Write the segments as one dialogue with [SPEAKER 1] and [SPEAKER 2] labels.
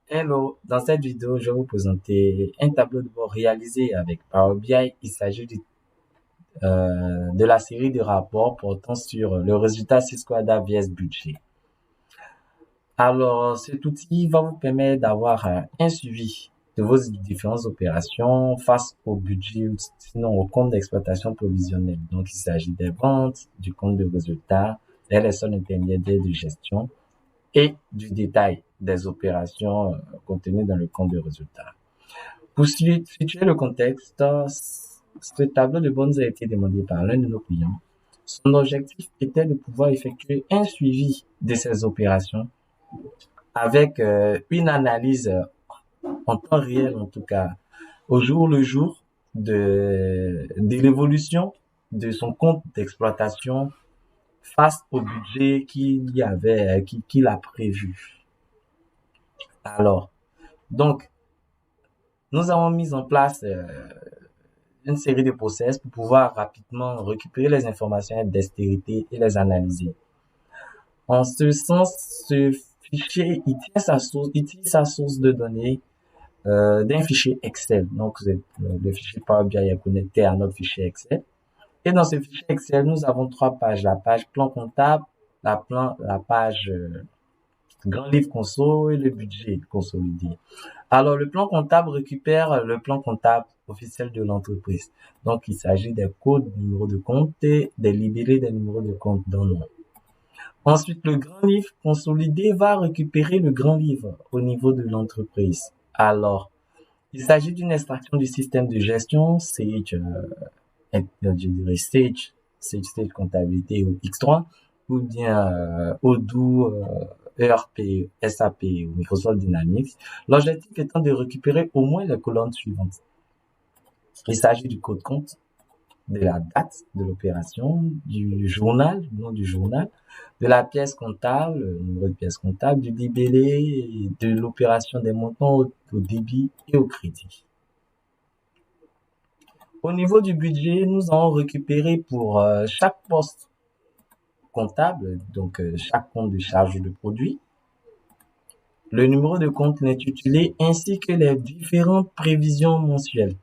[SPEAKER 1] Hello, dans cette vidéo, je vais vous présenter un tableau de bord réalisé avec Power BI. Il s'agit de la série de rapports portant sur le résultat Sysquada vs budget. Alors, cet outil va vous permettre d'avoir un suivi de vos différentes opérations face au budget, ou sinon au compte d'exploitation provisionnel. Donc, il s'agit des ventes, du compte de résultat, des soldes intermédiaires de gestion et du détail des opérations contenues dans le compte de résultat. Pour situer le contexte, ce tableau de bord nous a été demandé par l'un de nos clients. Son objectif était de pouvoir effectuer un suivi de ces opérations avec une analyse en temps réel, en tout cas, au jour le jour de l'évolution de son compte d'exploitation face au budget qu'il a prévu. Alors, donc, nous avons mis en place une série de process pour pouvoir rapidement récupérer les informations d'extérité et les analyser. En ce sens, ce fichier, il tient sa source de données d'un fichier Excel. Donc, le fichier Power BI est connecté à notre fichier Excel. Et dans ce fichier Excel, nous avons trois pages. La page plan comptable, la page grand livre conso et le budget consolidé. Alors, le plan comptable récupère le plan comptable officiel de l'entreprise. Donc, il s'agit des codes, numéros de compte et des libellés des numéros de compte dans le nom. Ensuite, le grand livre consolidé va récupérer le grand livre au niveau de l'entreprise. Alors, il s'agit d'une extraction du système de gestion Sage, je dirais Sage comptabilité ou X3, ou bien Odoo, ERP, SAP ou Microsoft Dynamics. L'objectif étant de récupérer au moins les colonnes suivantes. Il s'agit du code compte, de la date de l'opération, du journal, du nom du journal, de la pièce comptable, le numéro de pièce comptable, du libellé, de l'opération des montants au débit et au crédit. Au niveau du budget, nous allons récupérer pour chaque poste comptable, donc chaque compte de charge de produit, le numéro de compte intitulé ainsi que les différentes prévisions mensuelles.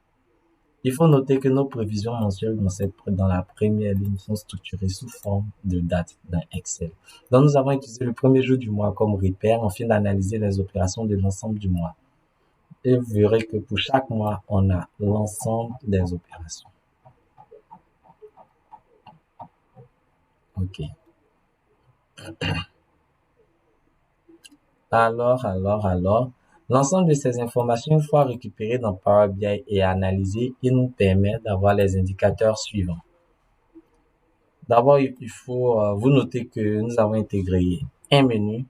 [SPEAKER 1] Il faut noter que nos prévisions mensuelles dans la première ligne sont structurées sous forme de date dans Excel. Donc, nous avons utilisé le premier jour du mois comme repère afin d'analyser les opérations de l'ensemble du mois. Et vous verrez que pour chaque mois, on a l'ensemble des opérations. OK. Alors, l'ensemble de ces informations, une fois récupérées dans Power BI et analysées, il nous permet d'avoir les indicateurs suivants. D'abord, il faut vous noter que nous avons intégré un menu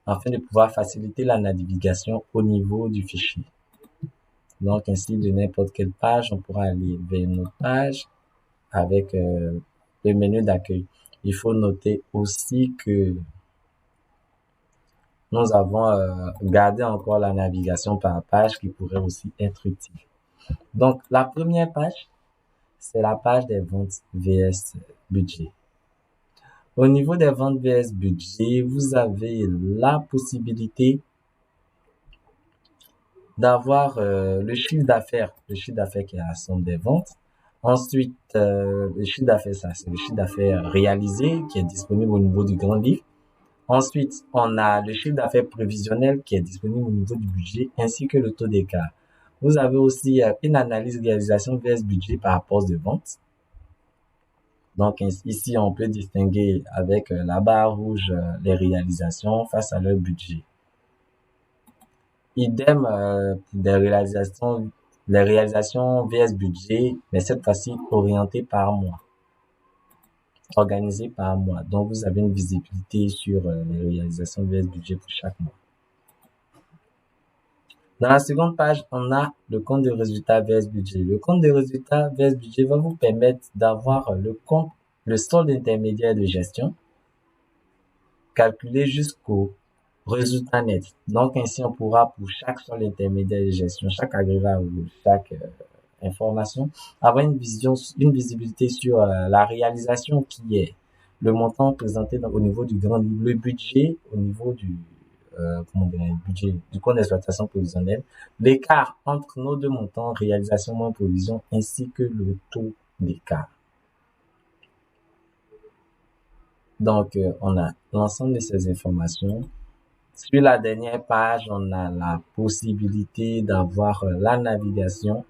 [SPEAKER 1] afin de pouvoir faciliter la navigation au niveau du fichier. Donc, ainsi, de n'importe quelle page, on pourra aller vers une autre page avec le menu d'accueil. Il faut noter aussi que nous avons gardé encore la navigation par page qui pourrait aussi être utile. Donc, la première page, c'est la page des ventes VS budget. Au niveau des ventes VS budget, vous avez la possibilité d'avoir le chiffre d'affaires qui est la somme des ventes. Ensuite, le chiffre d'affaires, ça, c'est le chiffre d'affaires réalisé qui est disponible au niveau du grand livre. Ensuite, on a le chiffre d'affaires prévisionnel qui est disponible au niveau du budget ainsi que le taux d'écart. Vous avez aussi une analyse réalisation vs budget par rapport de vente. Donc ici, on peut distinguer avec la barre rouge les réalisations face à leur budget. Idem pour les réalisations vs budget, mais cette fois-ci orientées par mois, organisées par mois. Donc vous avez une visibilité sur les réalisations vs budget pour chaque mois. Dans la seconde page, on a le compte de résultat vs budget. Le compte de résultat vs budget va vous permettre d'avoir le solde intermédiaire de gestion calculé jusqu'au résultat net. Donc ainsi, on pourra pour chaque solde intermédiaire de gestion, chaque agrégat ou chaque information, avoir une visibilité sur la réalisation qui est le montant présenté au niveau du grand livre, le budget au niveau comment dire, budget du compte d'exploitation prévisionnelle, l'écart entre nos deux montants, réalisation moins provision, ainsi que le taux d'écart. Donc, on a l'ensemble de ces informations. Sur la dernière page, on a la possibilité d'avoir la navigation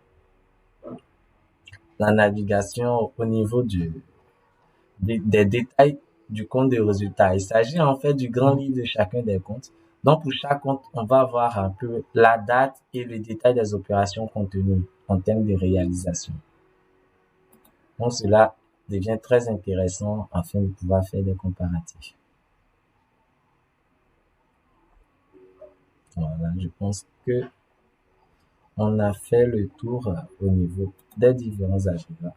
[SPEAKER 1] au niveau des détails du compte de résultats. Il s'agit en fait du grand livre de chacun des comptes. Donc, pour chaque compte, on va voir un peu la date et le détail des opérations contenues en termes de réalisation. Donc, cela devient très intéressant afin de pouvoir faire des comparatifs. Voilà, je pense que on a fait le tour au niveau des différents agendas.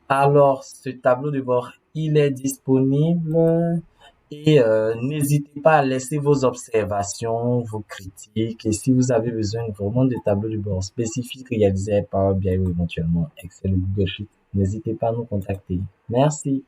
[SPEAKER 1] Alors, ce tableau de bord, il est disponible et n'hésitez pas à laisser vos observations, vos critiques et si vous avez besoin vraiment de tableau de bord spécifique réalisé par Power BI ou éventuellement Excel ou Google Sheet, n'hésitez pas à nous contacter. Merci.